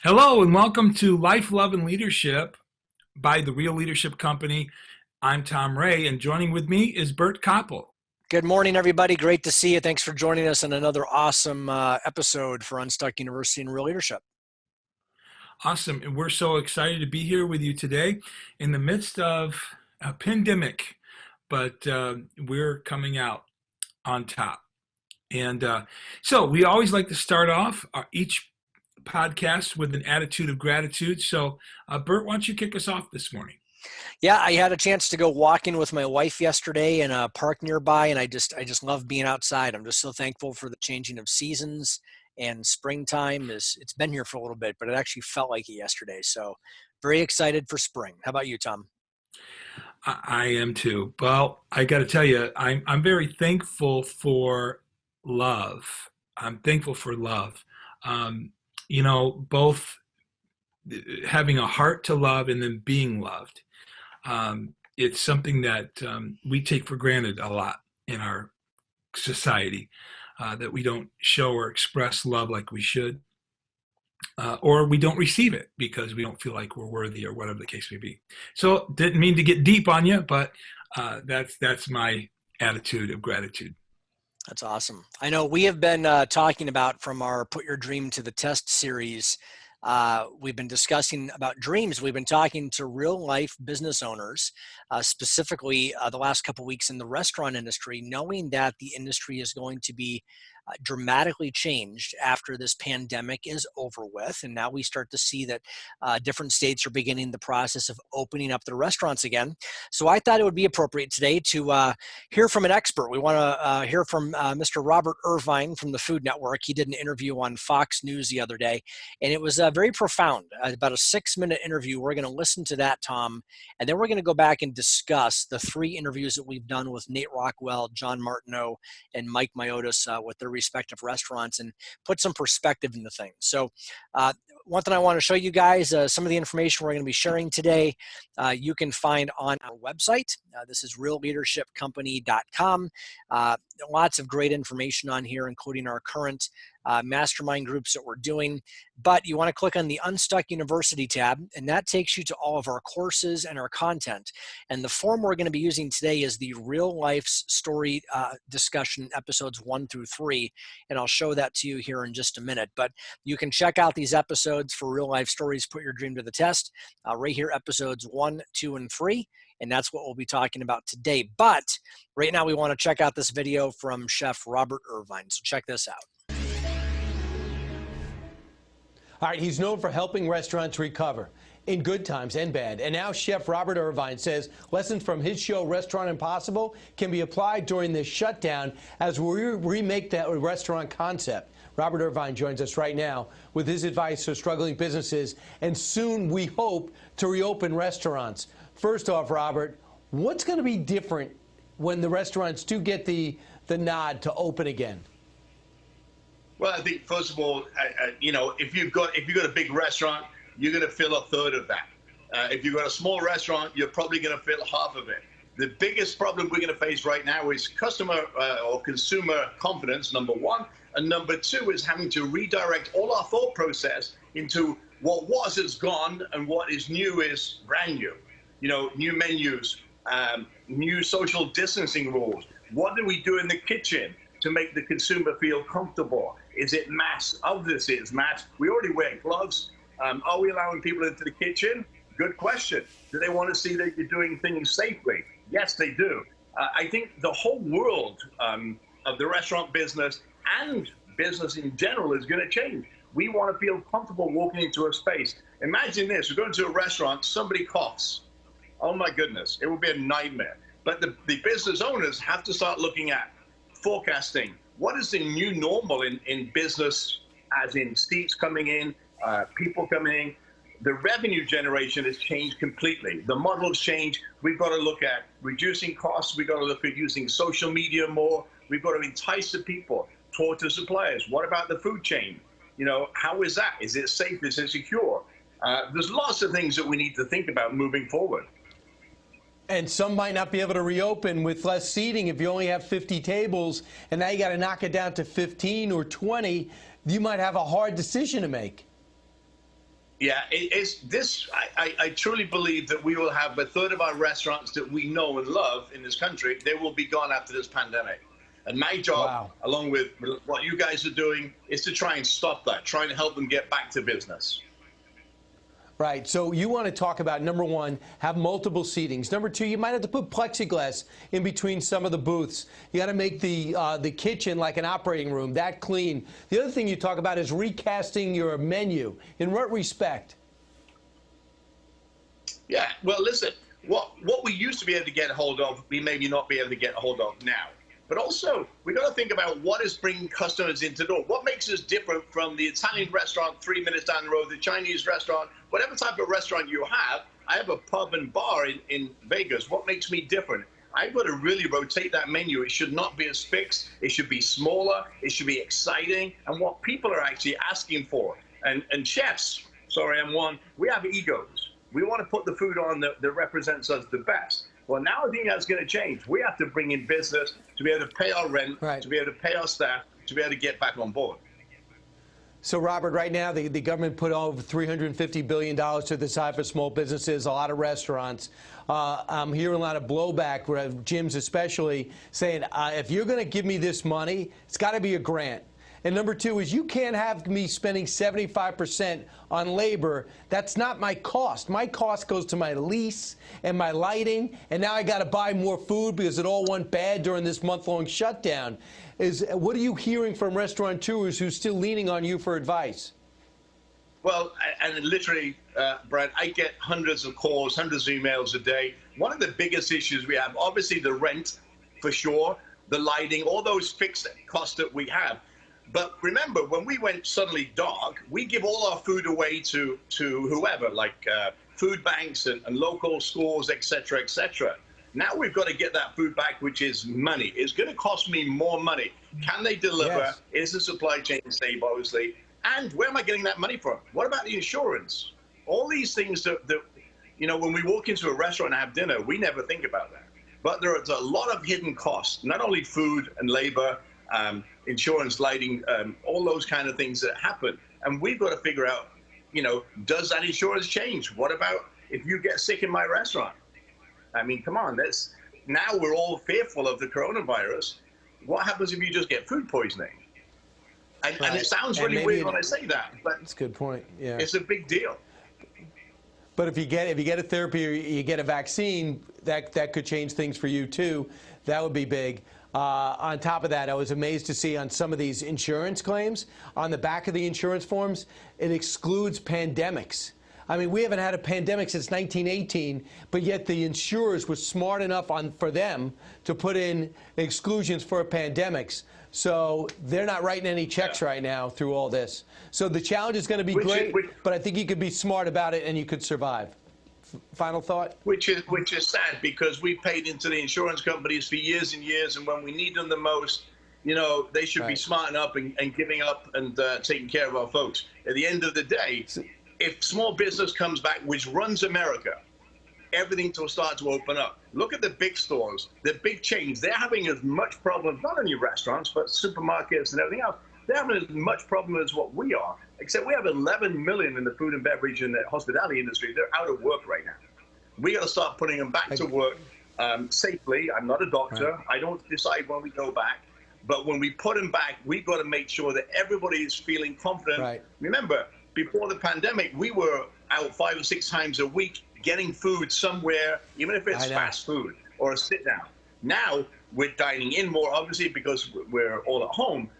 Hello and welcome to Life, Love, and Leadership by the Real Leadership Company. I'm Tom Rea, and joining with me is Bert Copple. Good morning, everybody. Great to see you. Thanks for joining us on another awesome episode for Unstuck University and Real Leadership. Awesome. And we're so excited to be here with you today in the midst of a pandemic, but we're coming out on top. And so we always like to start off each podcast with an attitude of gratitude. So, Bert, why don't you kick us off this morning? Yeah, I had a chance to go walking with my wife yesterday in a park nearby, and I just love being outside. I'm just so thankful for the changing of seasons, and springtime it's been here for a little bit, but it actually felt like it yesterday. So very excited for spring. How about you, Tom? I am too. Well, I got to tell you, I'm very thankful for love. I'm thankful for love. Both having a heart to love and then being loved. It's something that we take for granted a lot in our society, that we don't show or express love like we should, or we don't receive it because we don't feel like we're worthy or whatever the case may be. So didn't mean to get deep on you, but that's my attitude of gratitude. That's awesome. I know we have been talking about from our Put Your Dream to the Test series. We've been discussing about dreams. We've been talking to real life business owners, specifically the last couple of weeks in the restaurant industry, knowing that the industry is going to be dramatically changed after this pandemic is over with. And now we start to see that different states are beginning the process of opening up their restaurants again. So I thought it would be appropriate today to hear from an expert. We want to hear from Mr. Robert Irvine from the Food Network. He did an interview on Fox News the other day, and it was very profound, about a 6-minute interview. We're going to listen to that, Tom, and then we're going to go back and discuss the 3 interviews that we've done with Nate Rockwell, John Martineau, and Mike Miotis with their respective restaurants and put some perspective into things. So one thing I want to show you guys, some of the information we're going to be sharing today, you can find on our website. This is realleadershipcompany.com. Lots of great information on here, including our current mastermind groups that we're doing. But you want to click on the Unstuck University tab, and that takes you to all of our courses and our content. And the form we're going to be using today is the real life story discussion episodes 1 through 3. And I'll show that to you here in just a minute. But you can check out these episodes for real life stories, Put Your Dream to the Test, right here, episodes 1, 2, and 3. And that's what we'll be talking about today. But right now we want to check out this video from Chef Robert Irvine. So check this out. All right, he's known for helping restaurants recover in good times and bad. And now Chef Robert Irvine says lessons from his show Restaurant Impossible can be applied during this shutdown as we remake that restaurant concept. Robert Irvine joins us right now with his advice for struggling businesses and soon, we hope, to reopen restaurants. First off, Robert, what's going to be different when the restaurants do get the nod to open again? Well, I think first of all, if you've got a big restaurant, you're going to fill a third of that. If you've got a small restaurant, you're probably going to fill half of it. The biggest problem we're going to face right now is customer or consumer confidence, number one, and number two is having to redirect all our thought process into what was is gone and what is new is brand new. New menus, new social distancing rules. What do we do in the kitchen to make the consumer feel comfortable? Is it mask? Obviously, it's mask. We already wear gloves. Are we allowing people into the kitchen? Good question. Do they want to see that you're doing things safely? Yes, they do. I think the whole world of the restaurant business and business in general is going to change. We want to feel comfortable walking into a space. Imagine this. We're going to a restaurant, somebody coughs. Oh, my goodness. It would be a nightmare. But the business owners have to start looking at forecasting. What is the new normal in business, as in seats coming in, people coming in? The revenue generation has changed completely. The model's changed. We've got to look at reducing costs. We've got to look at using social media more. We've got to entice the people, talk to suppliers. What about the food chain? How is that? Is it safe? Is it secure? There's lots of things that we need to think about moving forward. And some might not be able to reopen with less seating. If you only have 50 tables and now you got to knock it down to 15 or 20, you might have a hard decision to make. Yeah, it's this. I truly believe that we will have a third of our restaurants that we know and love in this country. They will be gone after this pandemic. And my job, Wow. along with what you guys are doing, is to try and stop that, trying to help them get back to business. Right. So you want to talk about, number one, have multiple seatings. Number two, you might have to put plexiglass in between some of the booths. You got to make the kitchen like an operating room, that clean. The other thing you talk about is recasting your menu. In what respect? Yeah. Well, listen, what we used to be able to get a hold of, we maybe not be able to get a hold of now. But also, we got to think about what is bringing customers into the door. What makes us different from the Italian restaurant 3 minutes down the road, the Chinese restaurant, whatever type of restaurant you have. I have a pub and bar in Vegas. What makes me different? I've got to really rotate that menu. It should not be as fixed. It should be smaller. It should be exciting. And what people are actually asking for. And chefs, sorry, I'm one, we have egos. We want to put the food on that represents us the best. Well, now I think that's going to change. We have to bring in business to be able to pay our rent, right, to be able to pay our staff, to be able to get back on board. So, Robert, right now the government put over $350 billion to the side for small businesses, a lot of restaurants. I'm hearing a lot of blowback, gyms especially, saying, if you're going to give me this money, it's got to be a grant. And number two is you can't have me spending 75% on labor. That's not my cost. My cost goes to my lease and my lighting, and now I got to buy more food because it all went bad during this month-long shutdown. What are you hearing from restaurateurs who's still leaning on you for advice? Well, and literally, Brad, I get hundreds of calls, hundreds of emails a day. One of the biggest issues we have, obviously the rent, for sure, the lighting, all those fixed costs that we have. But remember, when we went suddenly dark, we give all our food away to whoever, like food banks and local schools, et cetera, et cetera. Now we've got to get that food back, which is money. It's going to cost me more money. Can they deliver? Yes. Is the supply chain stable, obviously? And where am I getting that money from? What about the insurance? All these things that when we walk into a restaurant and have dinner, we never think about that. But there is a lot of hidden costs, not only food and labor, insurance, lighting, all those kind of things that happen. And we've got to figure out, does that insurance change? What about if you get sick in my restaurant? I mean, come on, now we're all fearful of the coronavirus. What happens if you just get food poisoning? And it sounds really weird when I say that, but that's a good point. Yeah, it's a big deal. But if you get a therapy or you get a vaccine, that could change things for you too. That would be big. On top of that, I was amazed to see on some of these insurance claims, on the back of the insurance forms, it excludes pandemics. I mean, we haven't had a pandemic since 1918, but yet the insurers were smart enough for them to put in exclusions for pandemics. So they're not writing any checks right now through all this. So the challenge is going to be great, but I think you could be smart about it and you could survive. Final thought? Which is sad because we paid into the insurance companies for years and years, and when we need them the most, they should be smarting up and giving up and taking care of our folks. At the end of the day, if small business comes back, which runs America, everything will start to open up. Look at the big stores, the big chains. They're having as much problems, not only restaurants, but supermarkets and everything else. They're having as much problem as what we are, except we have 11 million in the food and beverage and the hospitality industry. They're out of work right now. We got to start putting them back to work safely. I'm not a doctor. Right. I don't decide when we go back. But when we put them back, we've got to make sure that everybody is feeling confident. Right. Remember, before the pandemic, we were out 5 or 6 times a week getting food somewhere, even if it's fast food or a sit down. Now we're dining in more, obviously, because we're all at home.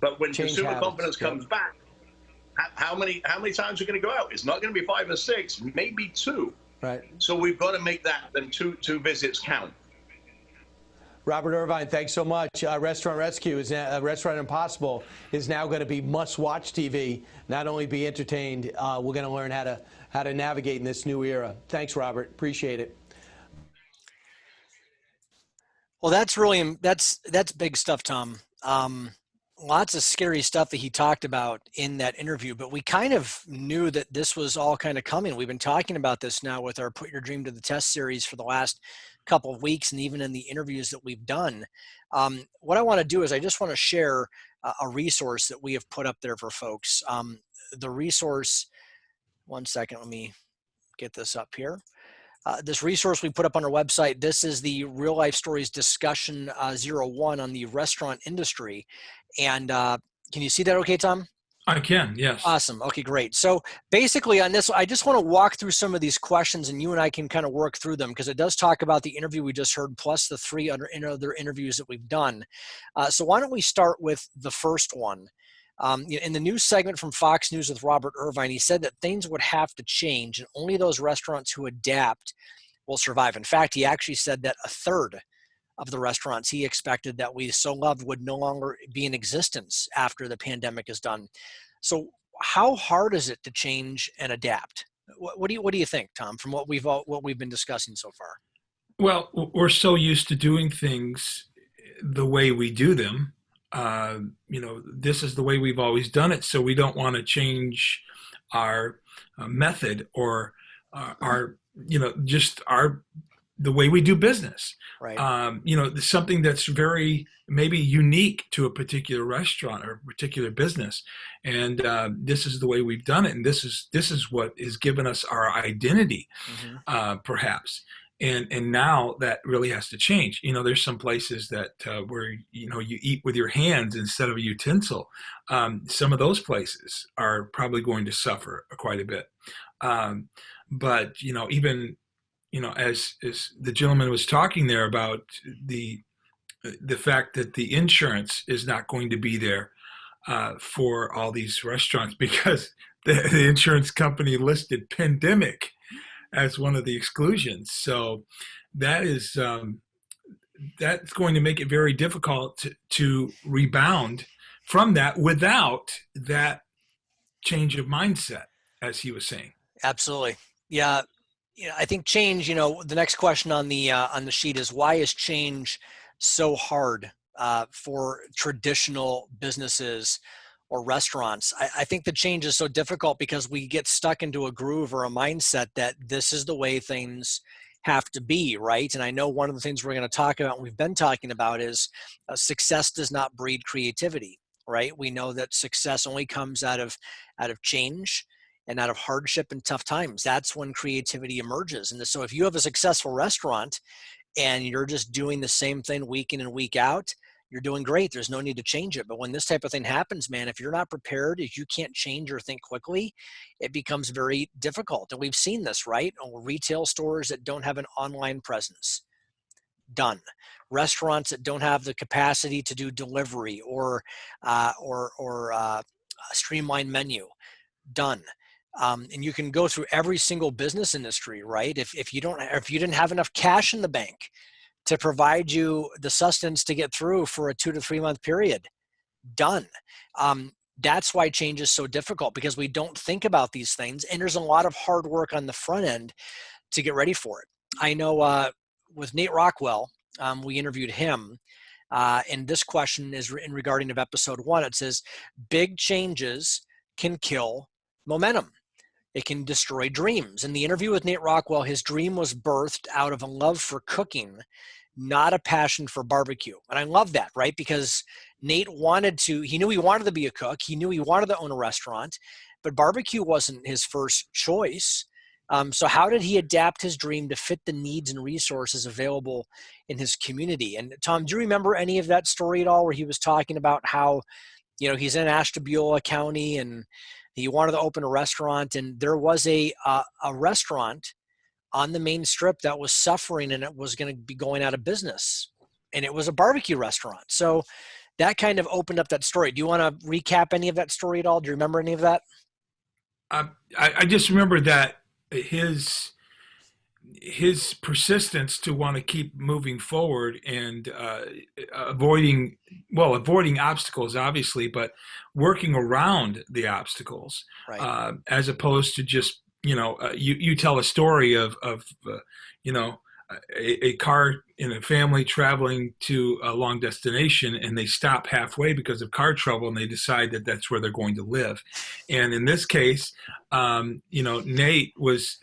But when consumer confidence comes back, how many times are we going to go out? It's not going to be 5 or 6, maybe 2. Right. So we've got to make them two visits count. Robert Irvine, thanks so much. Restaurant Rescue Restaurant Impossible is now going to be must-watch TV. Not only be entertained, we're going to learn how to navigate in this new era. Thanks, Robert. Appreciate it. Well, that's big stuff, Tom. Lots of scary stuff that he talked about in that interview, but we kind of knew that this was all kind of coming. We've been talking about this now with our Put Your Dream to the Test series for the last couple of weeks, and even in the interviews that we've done. What I want to do is I just want to share a resource that we have put up there for folks. The resource 1 second. Let me get this up here. This resource we put up on our website, this is the Real Life Stories Discussion 01 on the restaurant industry. And can you see that okay, Tom? I can, yes. Awesome. Okay, great. So basically on this, I just want to walk through some of these questions and you and I can kind of work through them because it does talk about the interview we just heard plus the 3 other interviews that we've done. So why don't we start with the first one? In the news segment from Fox News with Robert Irvine, he said that things would have to change and only those restaurants who adapt will survive. In fact, he actually said that a third of the restaurants he expected that we so loved would no longer be in existence after the pandemic is done. So how hard is it to change and adapt? What do you think, Tom, from what we've been discussing so far? Well, we're so used to doing things the way we do them. This is the way we've always done it. So we don't want to change our method or the way we do business. Right. Something that's very maybe unique to a particular restaurant or a particular business. And this is the way we've done it. And this is what has given us our identity, perhaps. And now that really has to change. There's some places that where, you eat with your hands instead of a utensil. Some of those places are probably going to suffer quite a bit. But, even, as the gentleman was talking there about the fact that the insurance is not going to be there for all these restaurants because the insurance company listed pandemic as one of the exclusions. So that is that's going to make it very difficult to rebound from that without that change of mindset, as he was saying. Absolutely. Yeah. I think change, the next question on the sheet is why is change so hard for traditional businesses or restaurants? I think the change is so difficult because we get stuck into a groove or a mindset that this is the way things have to be, right? And I know one of the things we're going to talk about, and we've been talking about, is success does not breed creativity, right? We know that success only comes out of change and out of hardship and tough times. That's when creativity emerges. And so if you have a successful restaurant and you're just doing the same thing week in and week out, you're doing great. There's no need to change it. But when this type of thing happens, man, if you're not prepared, if you can't change or think quickly, it becomes very difficult. And we've seen this, right? Retail stores that don't have an online presence, done. Restaurants that don't have the capacity to do delivery or a streamlined menu, done. And you can go through every single business industry, right? If you didn't have enough cash in the bank to provide you the sustenance to get through for a 2 to 3 month period, done. That's why change is so difficult because we don't think about these things. And there's a lot of hard work on the front end to get ready for it. I know with Nate Rockwell, we interviewed him. And this question is in regarding of episode 1. It says, big changes can kill momentum. It can destroy dreams. In the interview with Nate Rockwell, his dream was birthed out of a love for cooking, not a passion for barbecue. And I love that, right? Because Nate he knew he wanted to be a cook. He knew he wanted to own a restaurant, but barbecue wasn't his first choice. So how did he adapt his dream to fit the needs and resources available in his community? And Tom, do you remember any of that story at all where he was talking about how, he's in Ashtabula County and he wanted to open a restaurant, and there was a restaurant on the main strip that was suffering and it was going to be going out of business, and it was a barbecue restaurant. So that kind of opened up that story. Do you want to recap any of that story at all? Do you remember any of that? I just remember that his persistence to want to keep moving forward and avoiding obstacles, obviously, but working around the obstacles, right. As opposed to just, you tell a story of a car in a family traveling to a long destination and they stop halfway because of car trouble and they decide that that's where they're going to live. And in this case, Nate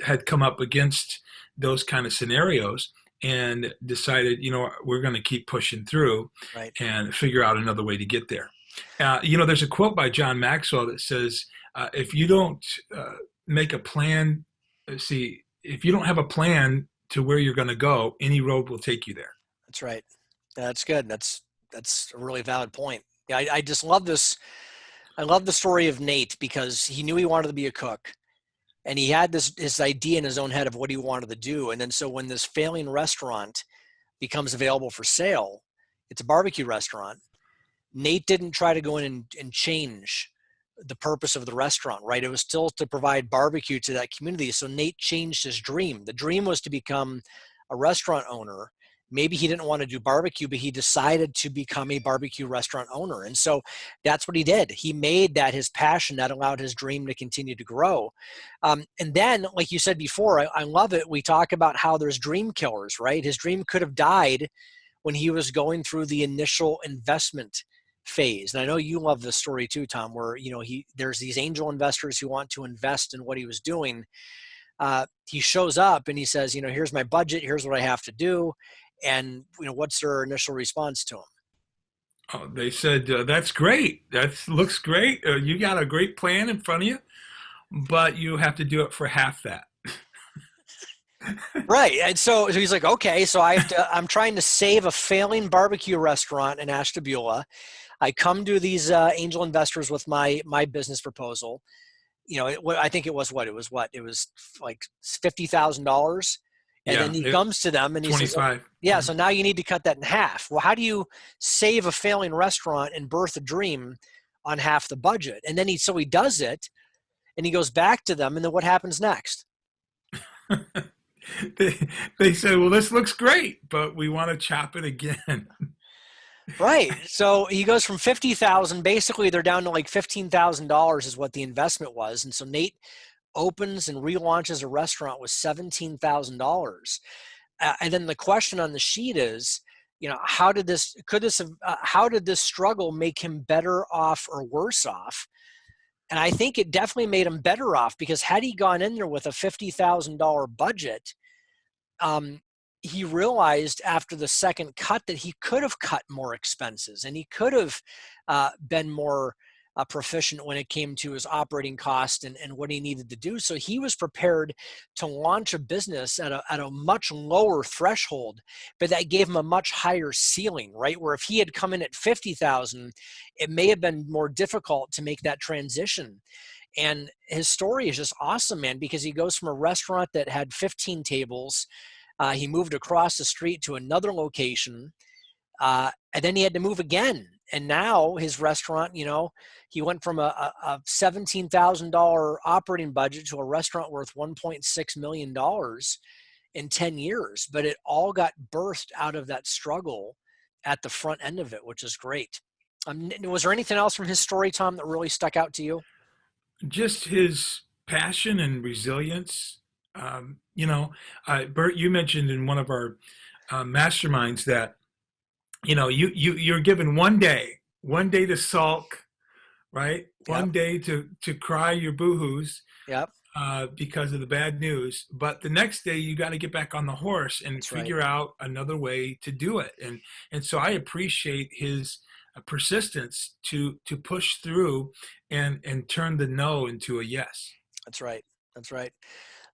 had come up against those kind of scenarios and decided, we're going to keep pushing through, right, and figure out another way to get there. There's a quote by John Maxwell that says, if you don't make a plan. See, if you don't have a plan to where you're going to go, any road will take you there. That's right. That's good. That's a really valid point. Yeah, I just love this. I love the story of Nate because he knew he wanted to be a cook, and he had his idea in his own head of what he wanted to do. And then so when this failing restaurant becomes available for sale, it's a barbecue restaurant. Nate didn't try to go in and change the purpose of the restaurant, right? It was still to provide barbecue to that community. So Nate changed his dream. The dream was to become a restaurant owner. Maybe he didn't want to do barbecue, but he decided to become a barbecue restaurant owner. And so that's what he did. He made that his passion that allowed his dream to continue to grow. And then, like you said before, I love it. We talk about how there's dream killers, right? His dream could have died when he was going through the initial investment phase. And I know you love this story too, Tom, where, there's these angel investors who want to invest in what he was doing. He shows up and he says, here's my budget. Here's what I have to do. And, what's their initial response to him? Oh, they said, that's great. That looks great. You got a great plan in front of you, but you have to do it for half that. Right. And so he's like, okay, so I'm trying to save a failing barbecue restaurant in Ashtabula. I come to these angel investors with my business proposal. I think it was like $50,000. And then he comes to them and he 25. Says, yeah, so now you need to cut that in half. Well, how do you save a failing restaurant and birth a dream on half the budget? And then he does it and he goes back to them. And then what happens next? They said, well, this looks great, but we want to chop it again. Right. So he goes from 50,000, basically they're down to like $15,000 is what the investment was. And so Nate opens and relaunches a restaurant with $17,000. And then the question on the sheet is, how did this struggle make him better off or worse off? And I think it definitely made him better off, because had he gone in there with a $50,000 budget, he realized after the second cut that he could have cut more expenses and he could have been more proficient when it came to his operating cost and what he needed to do. So he was prepared to launch a business at a much lower threshold, but that gave him a much higher ceiling, right? Where if he had come in at 50,000, it may have been more difficult to make that transition. And his story is just awesome, man, because he goes from a restaurant that had 15 tables. He moved across the street to another location, and then he had to move again. And now his restaurant, he went from a $17,000 operating budget to a restaurant worth $1.6 million in 10 years. But it all got birthed out of that struggle at the front end of it, which is great. Was there anything else from his story, Tom, that really stuck out to you? Just his passion and resilience. Bert, you mentioned in one of our masterminds that, you're given one day to sulk, right? Yep. One day to cry your boo-hoos. Yep. Because of the bad news. But the next day you got to get back on the horse and That's figure right. out another way to do it. And so I appreciate his persistence to push through and turn the no into a yes. That's right.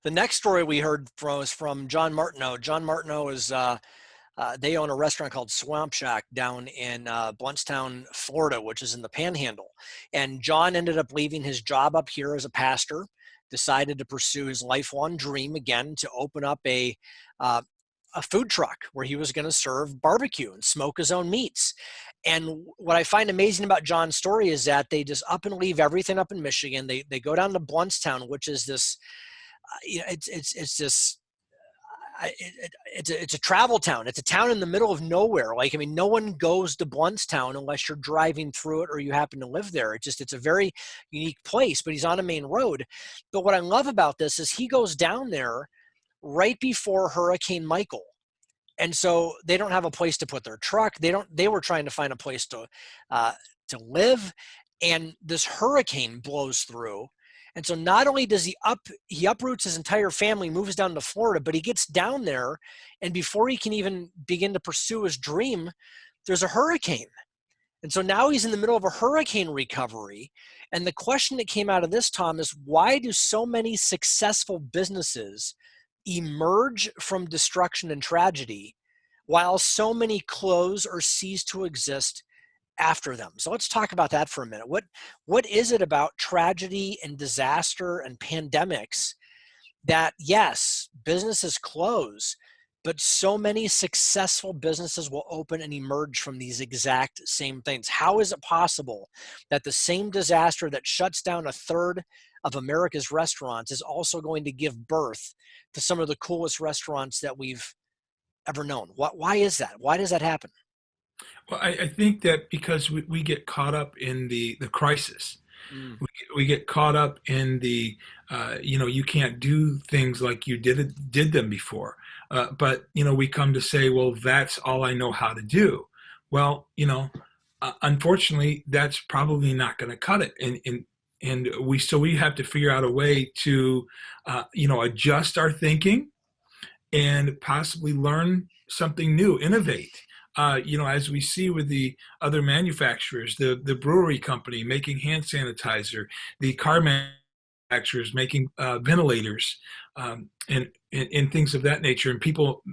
The next story we heard was from John Martineau. John Martineau is they own a restaurant called Swamp Shack down in Blountstown, Florida, which is in the Panhandle. And John ended up leaving his job up here as a pastor, decided to pursue his lifelong dream again to open up a food truck where he was going to serve barbecue and smoke his own meats. And what I find amazing about John's story is that they just up and leave everything up in Michigan. They go down to Blountstown, which is this, it's a travel town. It's a town in the middle of nowhere. No one goes to Blountstown unless you're driving through it or you happen to live there. It's a very unique place, but he's on a main road. But what I love about this is he goes down there right before Hurricane Michael. And so they don't have a place to put their truck. They were trying to find a place to live. And this hurricane blows through. And so not only does he uproots his entire family, moves down to Florida, but he gets down there, and before he can even begin to pursue his dream, there's a hurricane. And so now he's in the middle of a hurricane recovery. And the question that came out of this, Tom, is why do so many successful businesses emerge from destruction and tragedy while so many close or cease to exist after them? So let's talk about that for a minute. What is it about tragedy and disaster and pandemics that, yes, businesses close, but so many successful businesses will open and emerge from these exact same things? How is it possible that the same disaster that shuts down a third of America's restaurants is also going to give birth to some of the coolest restaurants that we've ever known? Why is that? Why does that happen? Well, I think that because we get caught up in the crisis. We get caught up in the, you can't do things like you did them before. But, we come to say, well, that's all I know how to do. Well, unfortunately, that's probably not going to cut it. And we have to figure out a way to, adjust our thinking and possibly learn something new, innovate. As we see with the other manufacturers, the brewery company making hand sanitizer, the car manufacturers making ventilators, and things of that nature, and people,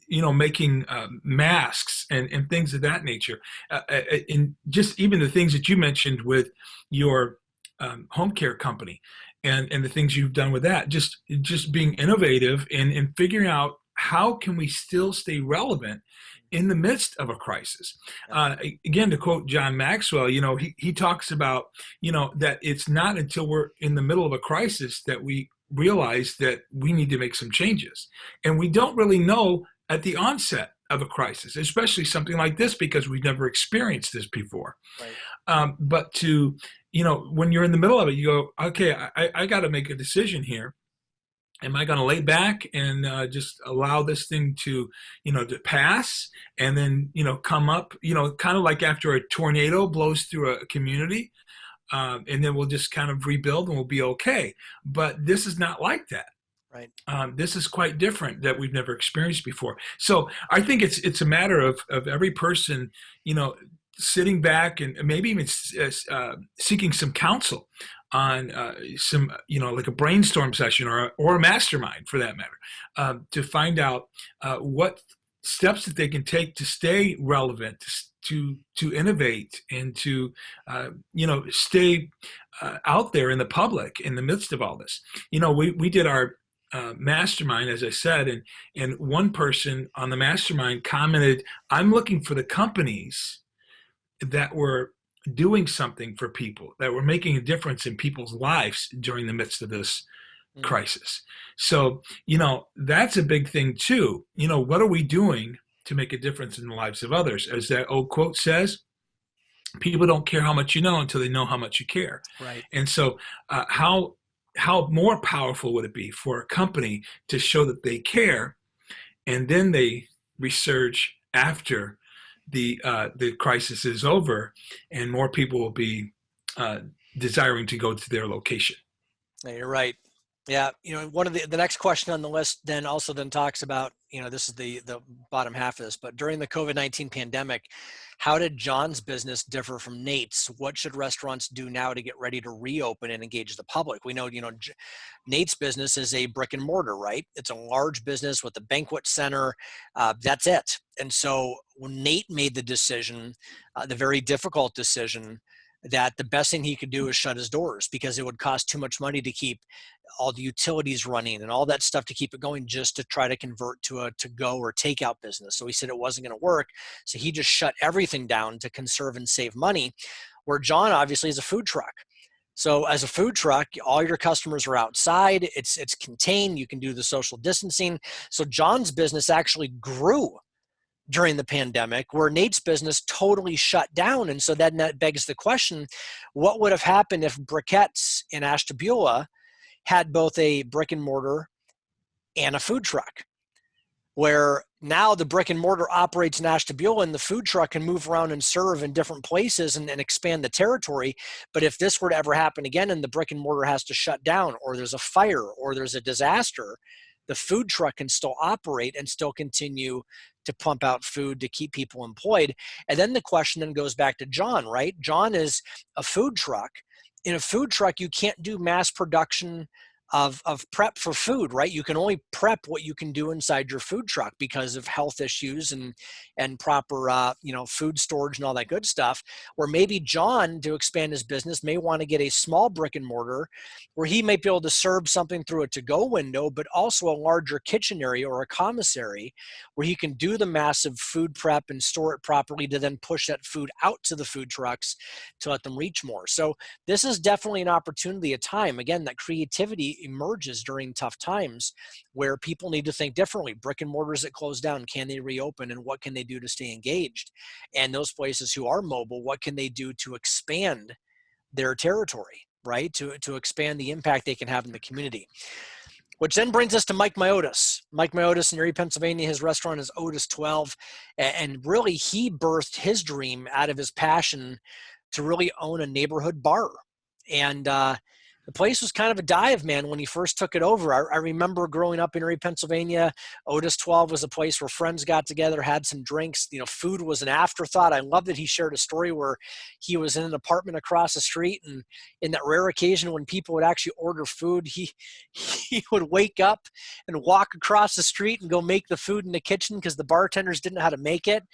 making masks and things of that nature. And just even the things that you mentioned with your home care company and the things you've done with that, just being innovative and figuring out how can we still stay relevant in the midst of a crisis. Again, to quote John Maxwell, he talks about, that it's not until we're in the middle of a crisis that we realize that we need to make some changes. And we don't really know at the onset of a crisis, especially something like this, because we've never experienced this before. Right. But to, when you're in the middle of it, you go, okay, I got to make a decision here. Am I going to lay back and just allow this thing to, to pass and then, come up, kind of like after a tornado blows through a community, and then we'll just kind of rebuild and we'll be okay. But this is not like that. Right. This is quite different that we've never experienced before. So I think it's a matter of every person, sitting back and maybe even seeking some counsel on some, like a brainstorm session or a mastermind for that matter, to find out what steps that they can take to stay relevant, to innovate, and to, stay out there in the public in the midst of all this. We did our mastermind, as I said, and one person on the mastermind commented, I'm looking for the companies that were doing something for people, that were making a difference in people's lives during the midst of this crisis. So, that's a big thing too. What are we doing to make a difference in the lives of others? As that old quote says, people don't care how much you know until they know how much you care. Right. And so how more powerful would it be for a company to show that they care, and then they resurge after the crisis is over, and more people will be desiring to go to their location. Yeah, you're right. Yeah, one of the next question on the list then talks about, this is the bottom half of this, but during the COVID-19 pandemic, how did John's business differ from Nate's? What should restaurants do now to get ready to reopen and engage the public? We know, Nate's business is a brick and mortar, right? It's a large business with a banquet center. That's it. And so when Nate made the decision, the very difficult decision, that the best thing he could do is shut his doors, because it would cost too much money to keep all the utilities running and all that stuff to keep it going, just to try to convert to a to-go or takeout business. So he said it wasn't going to work. So he just shut everything down to conserve and save money, where John obviously is a food truck. So as a food truck, all your customers are outside. It's contained. You can do the social distancing. So John's business actually grew during the pandemic, where Nate's business totally shut down. And so then that begs the question, what would have happened if Briquettes in Ashtabula had both a brick and mortar and a food truck, where now the brick and mortar operates in Ashtabula and the food truck can move around and serve in different places and expand the territory. But if this were to ever happen again and the brick and mortar has to shut down, or there's a fire, or there's a disaster, the food truck can still operate and still continue to pump out food to keep people employed. And then the question then goes back to John, right? John is a food truck. In a food truck, you can't do mass production of prep for food, right? You can only prep what you can do inside your food truck because of health issues and proper food storage and all that good stuff. Or maybe John, to expand his business, may want to get a small brick and mortar where he may be able to serve something through a to-go window, but also a larger kitchen area or a commissary where he can do the massive food prep and store it properly to then push that food out to the food trucks to let them reach more. So this is definitely an opportunity, a time, again, that creativity emerges during tough times where people need to think differently. Brick and mortars that close down, can they reopen, and what can they do to stay engaged? And those places who are mobile, what can they do to expand their territory, right? To expand the impact they can have in the community. Which then brings us to Mike Myotis. Mike Myotis in Erie, Pennsylvania, his restaurant is Otis 12. And really he birthed his dream out of his passion to really own a neighborhood bar. And the place was kind of a dive, man, when he first took it over. I remember growing up in Erie, Pennsylvania, Otis 12 was a place where friends got together, had some drinks. Food was an afterthought. I love that he shared a story where he was in an apartment across the street, and in that rare occasion when people would actually order food, he would wake up and walk across the street and go make the food in the kitchen because the bartenders didn't know how to make it.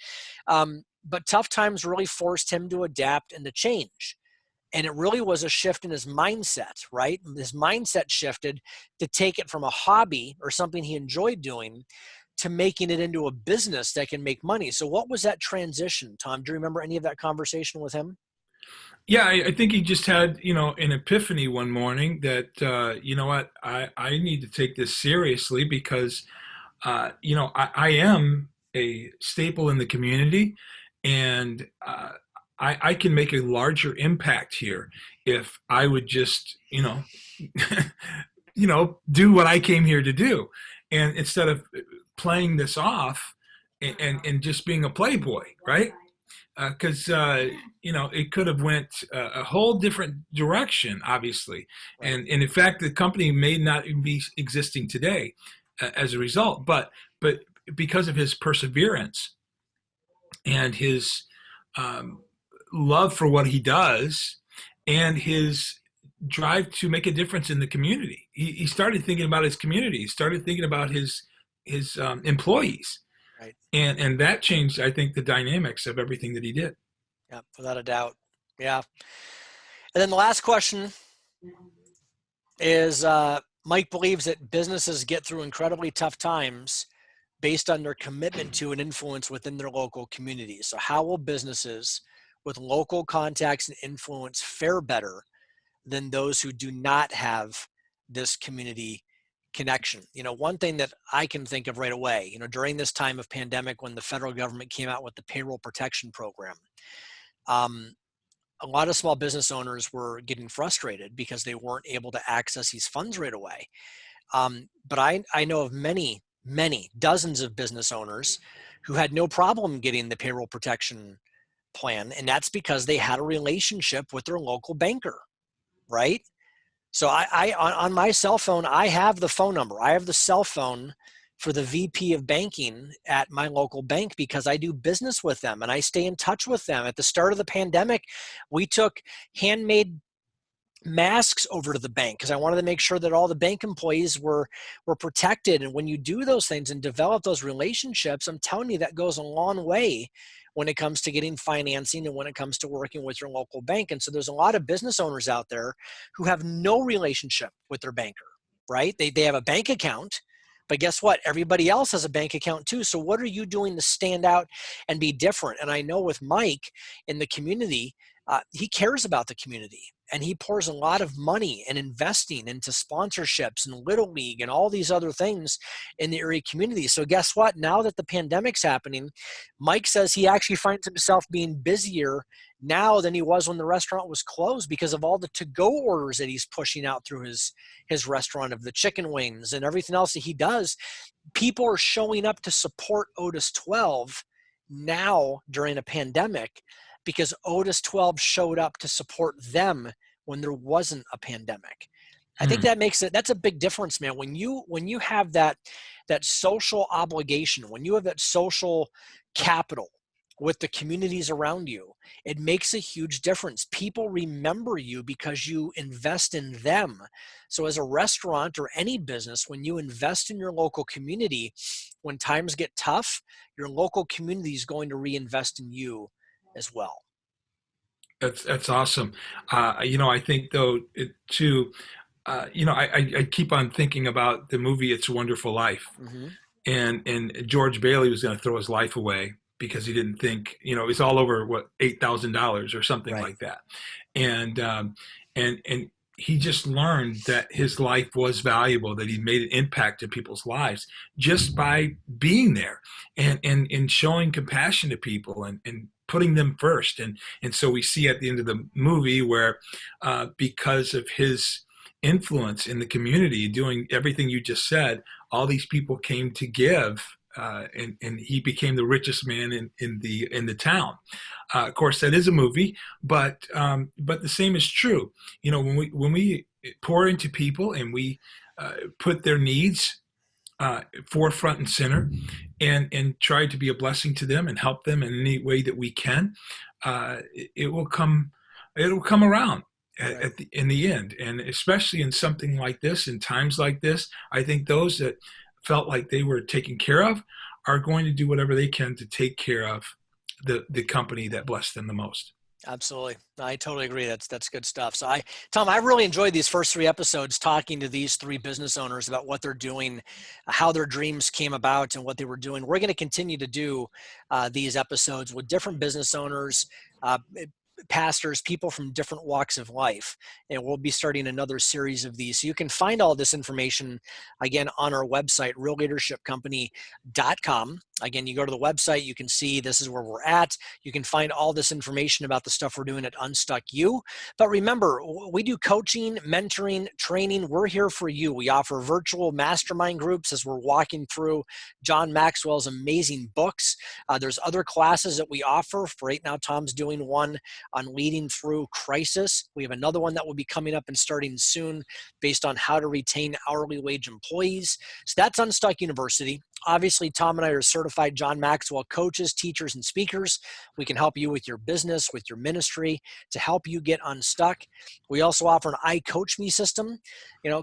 But tough times really forced him to adapt and to change. And it really was a shift in his mindset, right? His mindset shifted to take it from a hobby or something he enjoyed doing to making it into a business that can make money. So what was that transition, Tom? Do you remember any of that conversation with him? Yeah, I think he just had, an epiphany one morning that, you know what, I need to take this seriously because, I am a staple in the community, and I can make a larger impact here if I would just, do what I came here to do. And instead of playing this off and just being a playboy, right? Because, it could have went a whole different direction, obviously. Right. And in fact, the company may not even be existing today as a result. But because of his perseverance and his love for what he does and his drive to make a difference in the community. He started thinking about his community. He started thinking about his employees. Right. And that changed, I think, the dynamics of everything that he did. Yeah, without a doubt. Yeah. And then the last question is, Mike believes that businesses get through incredibly tough times based on their commitment to and influence within their local communities. So how will businesses with local contacts and influence fare better than those who do not have this community connection? One thing that I can think of right away, during this time of pandemic when the federal government came out with the payroll protection program, a lot of small business owners were getting frustrated because they weren't able to access these funds right away. But I know of many dozens of business owners who had no problem getting the payroll protection plan, and that's because they had a relationship with their local banker, right? So I on my cell phone, I have the phone number. I have the cell phone for the VP of banking at my local bank because I do business with them and I stay in touch with them. At the start of the pandemic, we took handmade masks over to the bank because I wanted to make sure that all the bank employees were protected. And when you do those things and develop those relationships, I'm telling you, that goes a long way when it comes to getting financing and when it comes to working with your local bank. And so there's a lot of business owners out there who have no relationship with their banker, right? They have a bank account, but guess what? Everybody else has a bank account too. So what are you doing to stand out and be different? And I know with Mike in the community, he cares about the community and he pours a lot of money and investing into sponsorships and Little League and all these other things in the Erie community. So guess what? Now that the pandemic's happening, Mike says he actually finds himself being busier now than he was when the restaurant was closed because of all the to-go orders that he's pushing out through his restaurant of the chicken wings and everything else that he does. People are showing up to support Otis 12 now during a pandemic because Otis 12 showed up to support them when there wasn't a pandemic. I think that makes it, that's a big difference, man. When you have that social obligation, when you have that social capital with the communities around you, it makes a huge difference. People remember you because you invest in them. So as a restaurant or any business, when you invest in your local community, when times get tough, your local community is going to reinvest in you as well. That's awesome. I think though too. I keep on thinking about the movie It's a Wonderful Life, Mm-hmm. and George Bailey was going to throw his life away because he didn't think, it was all over what, $8,000 or something Right. like that, and he just learned that his life was valuable, that he made an impact in people's lives just by being there and showing compassion to people and putting them first, and so we see at the end of the movie where because of his influence in the community, doing everything you just said, all these people came to give, and he became the richest man in the town. Of course, that is a movie, but the same is true. When we pour into people and we put their needs forefront and center, and try to be a blessing to them and help them in any way that we can, it will come. It'll come around. Right. In the end, and especially in something like this, in times like this, I think those that felt like they were taken care of are going to do whatever they can to take care of the company that blessed them the most. Absolutely. I totally agree. That's good stuff. So Tom, I really enjoyed these first 3 episodes talking to these 3 business owners about what they're doing, how their dreams came about and what they were doing. We're going to continue to do these episodes with different business owners, pastors, people from different walks of life. And we'll be starting another series of these. So you can find all this information, again, on our website, realleadershipcompany.com. Again, you go to the website, you can see this is where we're at. You can find all this information about the stuff we're doing at Unstuck You. But remember, we do coaching, mentoring, training. We're here for you. We offer virtual mastermind groups as we're walking through John Maxwell's amazing books. There's other classes that we offer. For right now, Tom's doing one on leading through crisis. We have another one that will be coming up and starting soon based on how to retain hourly wage employees. So that's Unstuck University. Obviously, Tom and I are certified John Maxwell coaches, teachers, and speakers. We can help you with your business, with your ministry, to help you get unstuck. We also offer an I Coach Me system.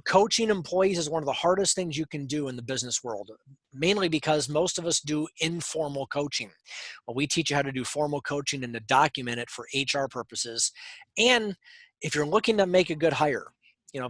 Coaching employees is one of the hardest things you can do in the business world, mainly because most of us do informal coaching. Well, we teach you how to do formal coaching and to document it for HR purposes. And if you're looking to make a good hire,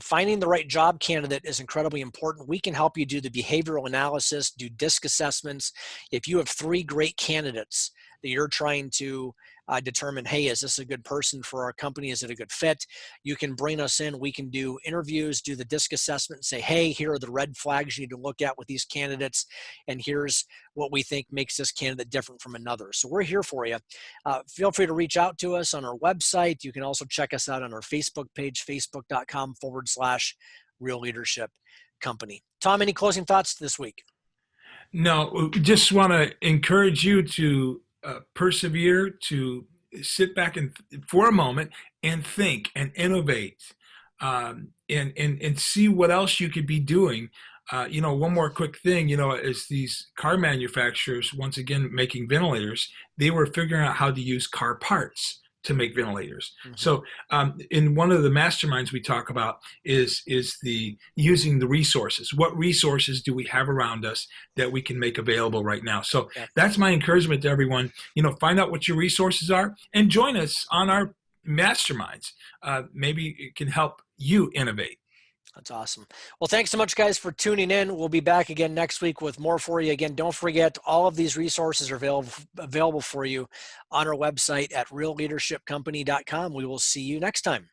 finding the right job candidate is incredibly important. We can help you do the behavioral analysis, do DISC assessments. If you have 3 great candidates that you're trying to determine, hey, is this a good person for our company? Is it a good fit? You can bring us in. We can do interviews, do the DISC assessment, and say, hey, here are the red flags you need to look at with these candidates, and here's what we think makes this candidate different from another. So we're here for you. Feel free to reach out to us on our website. You can also check us out on our Facebook page, facebook.com/Real Leadership Company. Tom, any closing thoughts this week? No, just want to encourage you to persevere, to sit back and for a moment and think and innovate, and see what else you could be doing. One more quick thing, as these car manufacturers, once again, making ventilators, they were figuring out how to use car parts to make ventilators. Mm-hmm. So in one of the masterminds we talk about is the using the resources. What resources do we have around us that we can make available right now? So that's my encouragement to everyone. Find out what your resources are and join us on our masterminds. Maybe it can help you innovate. That's awesome. Well, thanks so much, guys, for tuning in. We'll be back again next week with more for you. Again, don't forget, all of these resources are available for you on our website at realleadershipcompany.com. We will see you next time.